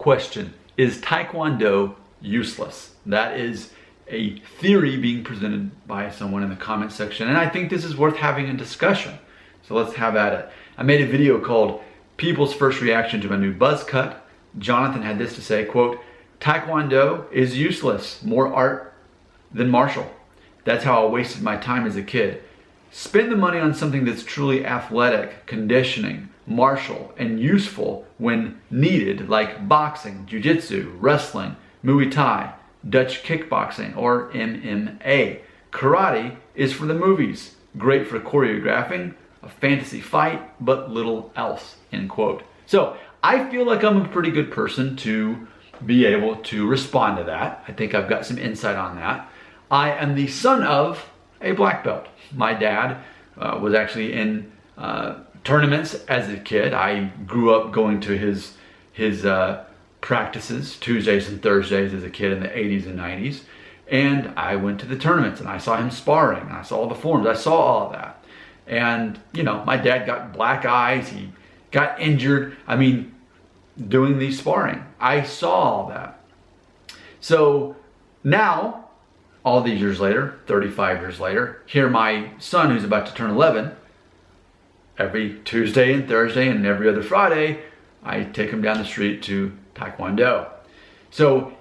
Question: is Taekwondo useless? That is a theory being presented by someone in the comment section, and I think this is worth having a discussion. So let's have at it. I made a video called People's First Reaction to My New Buzz Cut. Jonathan had this to say, quote, "Taekwondo is useless, more art than martial. That's how I wasted my time as a kid. Spend the money on something that's truly athletic, conditioning, martial, and useful when needed, like boxing, jiu-jitsu, wrestling, Muay Thai, Dutch kickboxing, or MMA. Karate is for the movies, great for choreographing a fantasy fight, but little else," end quote. So I feel like I'm a pretty good person to be able to respond to that. I think I've got some insight on that. I am the son of a black belt. My dad was actually in tournaments as a kid. I grew up going to his practices Tuesdays and Thursdays as a kid in the 80s and 90s. And I went to the tournaments and I saw him sparring and I saw all the forms. I saw all of that. And, you know, my dad got black eyes. He got injured. I mean, doing these sparring. I saw all that. So now, all these years later, 35 years later, here my son, who's about to turn 11, every Tuesday and Thursday and every other Friday, I take him down the street to Taekwondo. So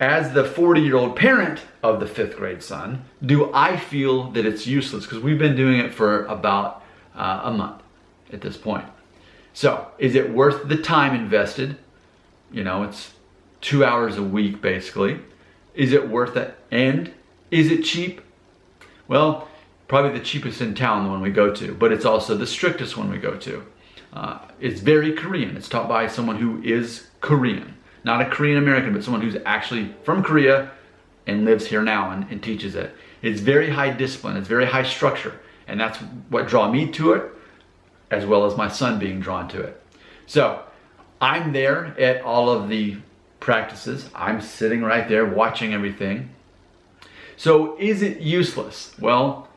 as the 40-year-old parent of the 5th grade son, do I feel that it's useless? Because we've been doing it for about a month at this point. So is it worth the time invested? You know, it's 2 hours a week basically. Is it worth it? And is it cheap? Well, probably the cheapest in town, the one we go to, but it's also the strictest one we go to. It's very Korean. It's taught by someone who is Korean. Not a Korean American, but someone who's actually from Korea and lives here now and teaches it. It's very high discipline. It's very high structure. And that's what drew me to it, as well as my son being drawn to it. So I'm there at all of the practices. I'm sitting right there watching everything. So is it useless? Well,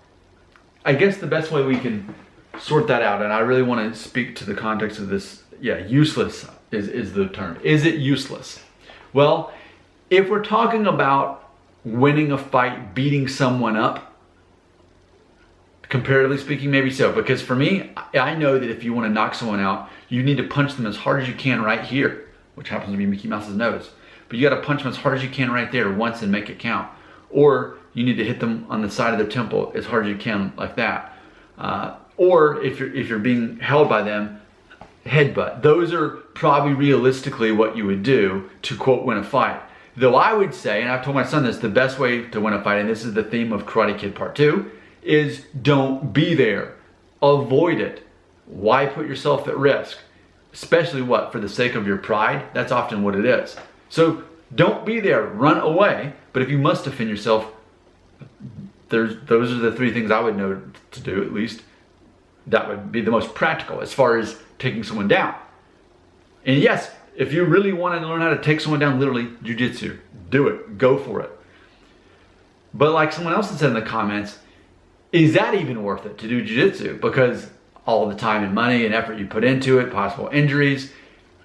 I guess the best way we can sort that out, and I really want to speak to the context of this, useless is the term. Is it useless? Well, if we're talking about winning a fight, beating someone up, comparatively speaking, maybe so. Because for me, I know that if you want to knock someone out, you need to punch them as hard as you can right here, which happens to be Mickey Mouse's nose. But you got to punch them as hard as you can right there once and make it count. Or you need to hit them on the side of their temple as hard as you can like that. Or if you're being held by them, headbutt. Those are probably realistically what you would do to, quote, win a fight. Though I would say, and I've told my son this, the best way to win a fight, and this is the theme of Karate Kid Part 2, is don't be there. Avoid it. Why put yourself at risk? Especially what? For the sake of your pride? That's often what it is. So don't be there. Run away. But if you must defend yourself, those are the 3 things I would know to do, at least. That would be the most practical as far as taking someone down. And yes, if you really want to learn how to take someone down, literally, jiu-jitsu, do it. Go for it. But like someone else had said in the comments, is that even worth it to do jiu-jitsu? Because all the time and money and effort you put into it, possible injuries,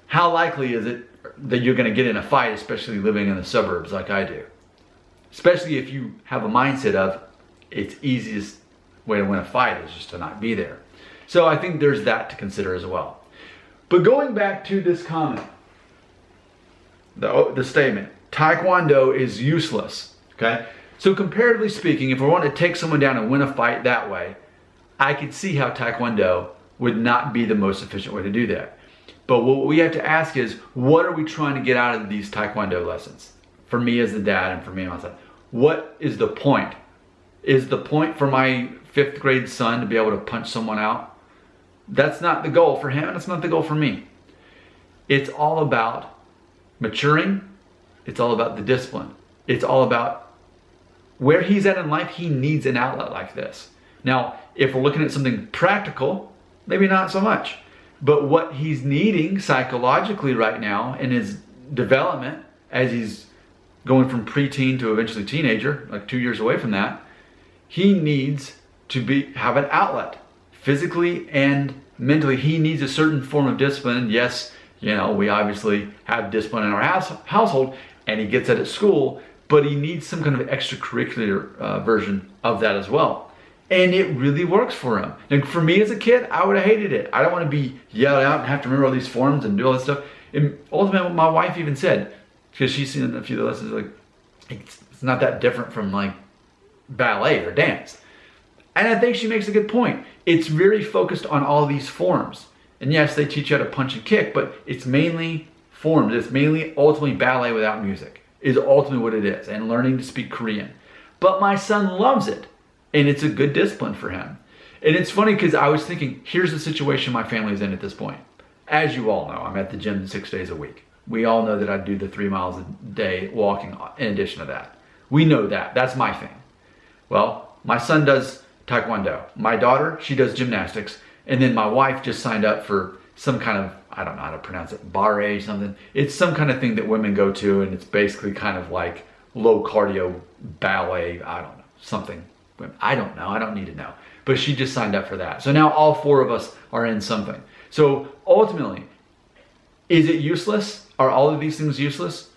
how likely is it that you're going to get in a fight, especially living in the suburbs like I do? Especially if you have a mindset of it's easiest way to win a fight is just to not be there. So I think there's that to consider as well. But going back to this comment, the statement, Taekwondo is useless, okay? So comparatively speaking, if we want to take someone down and win a fight that way, I could see how Taekwondo would not be the most efficient way to do that. But what we have to ask is, what are we trying to get out of these Taekwondo lessons? For me as the dad and for me and my son, what is the point? Is the point for my 5th grade son to be able to punch someone out? That's not the goal for him, and it's not the goal for me. It's all about maturing. It's all about the discipline. It's all about where he's at in life. He needs an outlet like this. Now, if we're looking at something practical, maybe not so much. But what he's needing psychologically right now in his development, as he's going from preteen to eventually teenager, like 2 years away from that, he needs to have an outlet. Physically and mentally, he needs a certain form of discipline. And yes, You know, we obviously have discipline in our household, and he gets it at school, but he needs some kind of extracurricular version of that as well. And it really works for him. And for me as a kid, I would have hated it. I don't want to be yelled out and have to remember all these forms and do all this stuff. And ultimately, my wife even said, because she's seen a few of the lessons, like, it's not that different from like ballet or dance. And I think she makes a good point. It's very focused on all these forms. And yes, they teach you how to punch and kick, but it's mainly forms. It's mainly ultimately ballet without music is ultimately what it is, and learning to speak Korean. But my son loves it, and it's a good discipline for him. And it's funny because I was thinking, here's the situation my family's in at this point. As you all know, I'm at the gym 6 days a week. We all know that I do the 3 miles a day walking in addition to that. We know that. That's my thing. Well, my son does Taekwondo. My daughter, she does gymnastics. And then my wife just signed up for some kind of, I don't know how to pronounce it, barre something. It's some kind of thing that women go to, and it's basically kind of like low cardio ballet, I don't know, something. I don't know, I don't need to know. But she just signed up for that. So now all 4 of us are in something. So ultimately, is it useless? Are all of these things useless?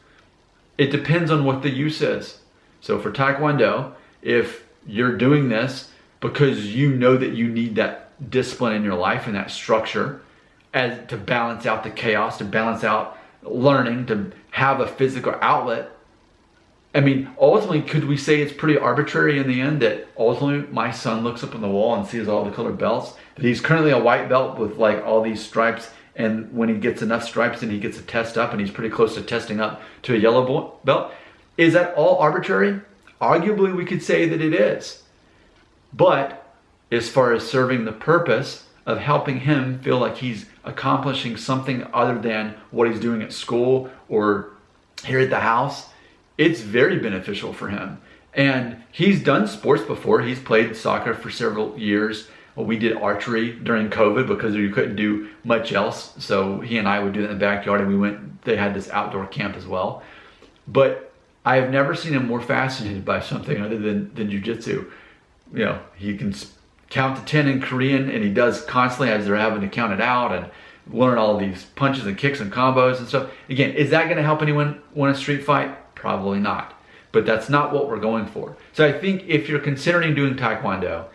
It depends on what the use is. So for Taekwondo, if you're doing this because you know that you need that discipline in your life and that structure as to balance out the chaos, to balance out learning, to have a physical outlet. I mean, ultimately, could we say it's pretty arbitrary in the end that ultimately my son looks up on the wall and sees all the colored belts, that he's currently a white belt with like all these stripes, and when he gets enough stripes and he gets a test up and he's pretty close to testing up to a yellow belt? Is that all arbitrary? Arguably, we could say that it is. But as far as serving the purpose of helping him feel like he's accomplishing something other than what he's doing at school or here at the house, it's very beneficial for him. And he's done sports before. He's played soccer for several years. We did archery during COVID because you couldn't do much else. So he and I would do it in the backyard, and they had this outdoor camp as well. But I have never seen him more fascinated by something other than jiu-jitsu. You know, he can count to 10 in Korean, and he does constantly as they're having to count it out and learn all these punches and kicks and combos and stuff. Again, is that going to help anyone win a street fight? Probably not. But that's not what we're going for. So I think if you're considering doing Taekwondo,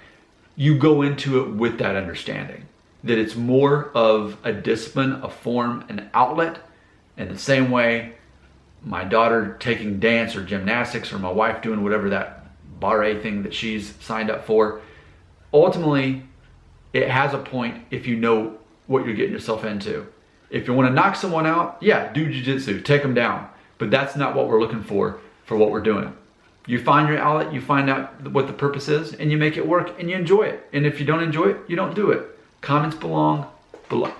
you go into it with that understanding that it's more of a discipline, a form, an outlet. In the same way, my daughter taking dance or gymnastics, or my wife doing whatever that barre thing that she's signed up for, ultimately, it has a point if you know what you're getting yourself into. If you want to knock someone out, yeah, do jiu-jitsu, take them down. But that's not what we're looking for what we're doing. You find your outlet, you find out what the purpose is, and you make it work, and you enjoy it. And if you don't enjoy it, you don't do it. Comments belong below.